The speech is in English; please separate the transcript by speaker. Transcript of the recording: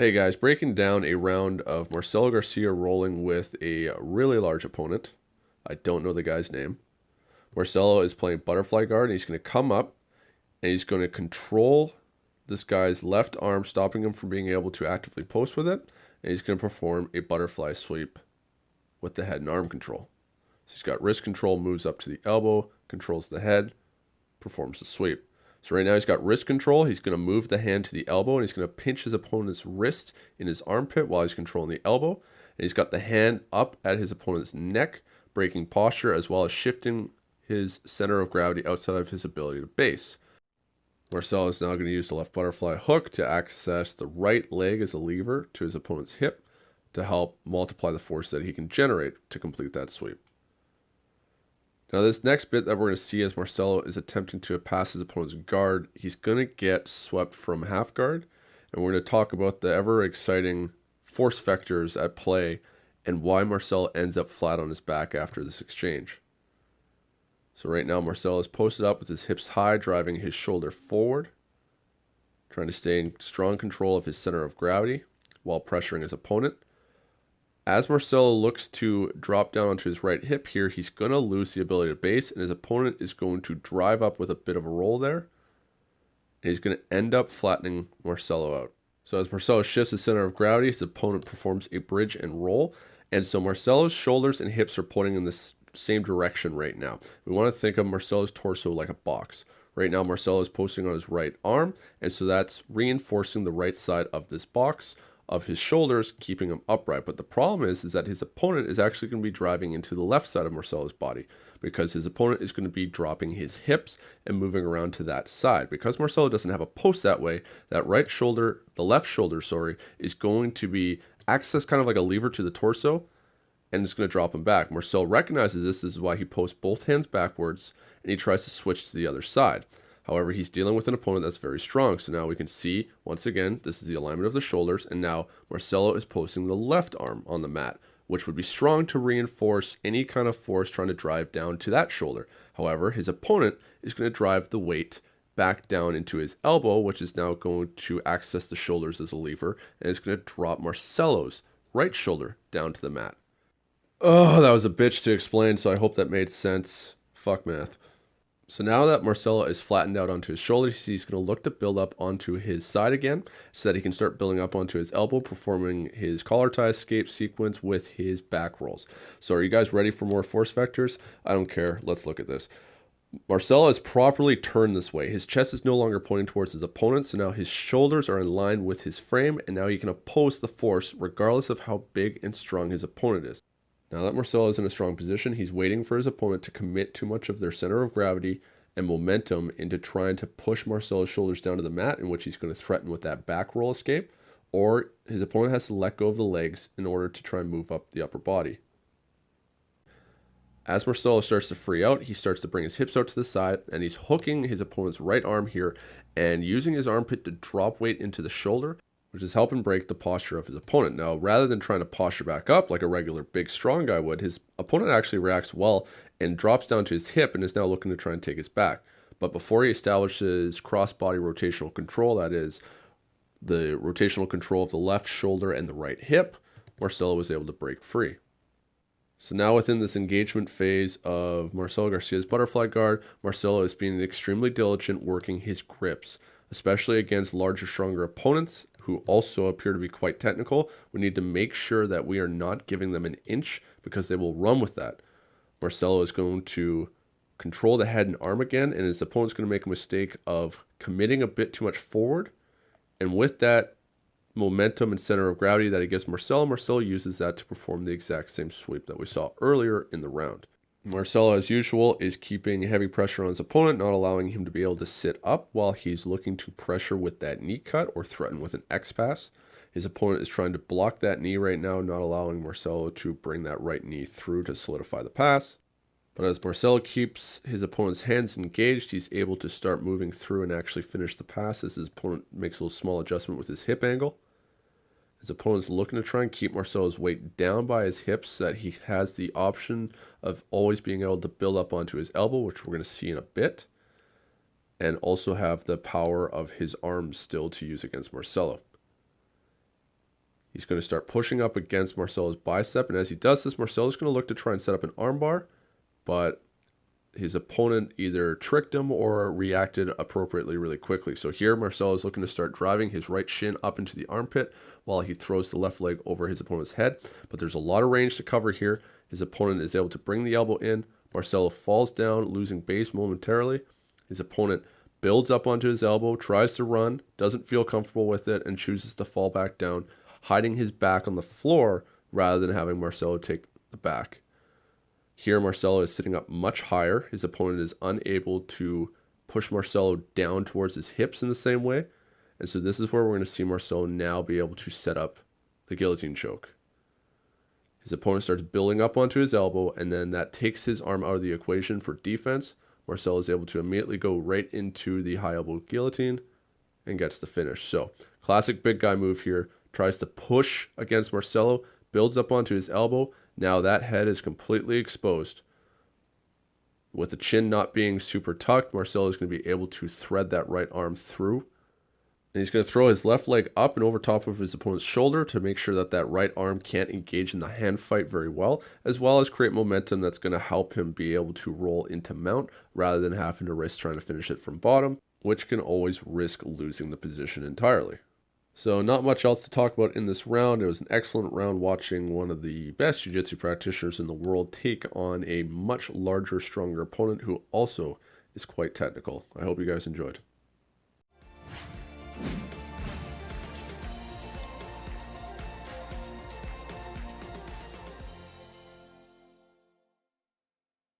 Speaker 1: Hey guys, breaking down a round of Marcelo Garcia rolling with a really large opponent. I don't know the guy's name. Marcelo is playing butterfly guard, and he's going to come up and he's going to control this guy's left arm, stopping him from being able to actively post with it. And he's going to perform a butterfly sweep with the head and arm control. So he's got wrist control, moves up to the elbow, controls the head, performs the sweep. So right now he's got wrist control. He's going to move the hand to the elbow, and he's going to pinch his opponent's wrist in his armpit while he's controlling the elbow. And he's got the hand up at his opponent's neck, breaking posture, as well as shifting his center of gravity outside of his ability to base. Marcelo is now going to use the left butterfly hook to access the right leg as a lever to his opponent's hip to help multiply the force that he can generate to complete that sweep. Now this next bit that we're going to see as Marcelo is attempting to pass his opponent's guard, he's going to get swept from half guard, and we're going to talk about the ever exciting force vectors at play and why Marcelo ends up flat on his back after this exchange. So right now Marcelo is posted up with his hips high, driving his shoulder forward, trying to stay in strong control of his center of gravity while pressuring his opponent. As Marcelo looks to drop down onto his right hip here, he's going to lose the ability to base, and his opponent is going to drive up with a bit of a roll there. And he's going to end up flattening Marcelo out. So as Marcelo shifts his center of gravity, his opponent performs a bridge and roll. And so Marcelo's shoulders and hips are pointing in the same direction right now. We want to think of Marcelo's torso like a box. Right now, Marcelo is posting on his right arm, and so that's reinforcing the right side of this box of his shoulders, keeping him upright. But the problem is that his opponent is actually going to be driving into the left side of Marcelo's body, because his opponent is going to be dropping his hips and moving around to that side. Because Marcelo doesn't have a post that way, that right shoulder, the left shoulder, sorry, is going to be accessed kind of like a lever to the torso, and it's going to drop him back. Marcelo recognizes this. This is why he posts both hands backwards, and he tries to switch to the other side. However, he's dealing with an opponent that's very strong. So now we can see, once again, this is the alignment of the shoulders. And now Marcelo is posting the left arm on the mat, which would be strong to reinforce any kind of force trying to drive down to that shoulder. However, his opponent is going to drive the weight back down into his elbow, which is now going to access the shoulders as a lever. And it's going to drop Marcelo's right shoulder down to the mat. Oh, that was a bitch to explain, so I hope that made sense. Fuck math. So now that Marcelo is flattened out onto his shoulders, he's going to look to build up onto his side again so that he can start building up onto his elbow, performing his collar tie escape sequence with his back rolls. So are you guys ready for more force vectors? I don't care. Let's look at this. Marcelo is properly turned this way. His chest is no longer pointing towards his opponent, so now his shoulders are in line with his frame, and now he can oppose the force regardless of how big and strong his opponent is. Now that Marcelo is in a strong position, he's waiting for his opponent to commit too much of their center of gravity and momentum into trying to push Marcelo's shoulders down to the mat, in which he's going to threaten with that back roll escape, or his opponent has to let go of the legs in order to try and move up the upper body. As Marcelo starts to free out, he starts to bring his hips out to the side, and he's hooking his opponent's right arm here and using his armpit to drop weight into the shoulder, which is helping break the posture of his opponent. Now, rather than trying to posture back up like a regular big strong guy would, his opponent actually reacts well and drops down to his hip and is now looking to try and take his back. But before he establishes cross-body rotational control, that is the rotational control of the left shoulder and the right hip, Marcelo was able to break free. So now within this engagement phase of Marcelo Garcia's butterfly guard, Marcelo is being extremely diligent working his grips, especially against larger, stronger opponents who also appear to be quite technical. We need to make sure that we are not giving them an inch, because they will run with that. Marcelo is going to control the head and arm again, and his opponent's going to make a mistake of committing a bit too much forward. And with that momentum and center of gravity that he gives Marcelo, Marcelo uses that to perform the exact same sweep that we saw earlier in the round. Marcelo, as usual, is keeping heavy pressure on his opponent, not allowing him to be able to sit up while he's looking to pressure with that knee cut or threaten with an X pass. His opponent is trying to block that knee right now, not allowing Marcelo to bring that right knee through to solidify the pass. But as Marcelo keeps his opponent's hands engaged, he's able to start moving through and actually finish the pass as his opponent makes a little small adjustment with his hip angle. His opponent's looking to try and keep Marcelo's weight down by his hips so that he has the option of always being able to build up onto his elbow, which we're going to see in a bit, and also have the power of his arms still to use against Marcelo. He's going to start pushing up against Marcelo's bicep, and as he does this, Marcelo's going to look to try and set up an armbar, but his opponent either tricked him or reacted appropriately really quickly. So here, Marcelo is looking to start driving his right shin up into the armpit while he throws the left leg over his opponent's head, but there's a lot of range to cover here. His opponent is able to bring the elbow in. Marcelo falls down, losing base momentarily. His opponent builds up onto his elbow, tries to run, doesn't feel comfortable with it, and chooses to fall back down, hiding his back on the floor rather than having Marcelo take the back. Here, Marcelo is sitting up much higher. His opponent is unable to push Marcelo down towards his hips in the same way. And so this is where we're going to see Marcelo now be able to set up the guillotine choke. His opponent starts building up onto his elbow, and then that takes his arm out of the equation for defense. Marcelo is able to immediately go right into the high elbow guillotine and gets the finish. So, classic big guy move here. Tries to push against Marcelo, builds up onto his elbow. Now that head is completely exposed. With the chin not being super tucked, Marcelo is going to be able to thread that right arm through. And he's going to throw his left leg up and over top of his opponent's shoulder to make sure that that right arm can't engage in the hand fight very well as create momentum that's going to help him be able to roll into mount rather than having to risk trying to finish it from bottom, which can always risk losing the position entirely. So not much else to talk about in this round. It was an excellent round watching one of the best jiu-jitsu practitioners in the world take on a much larger, stronger opponent who also is quite technical. I hope you guys enjoyed.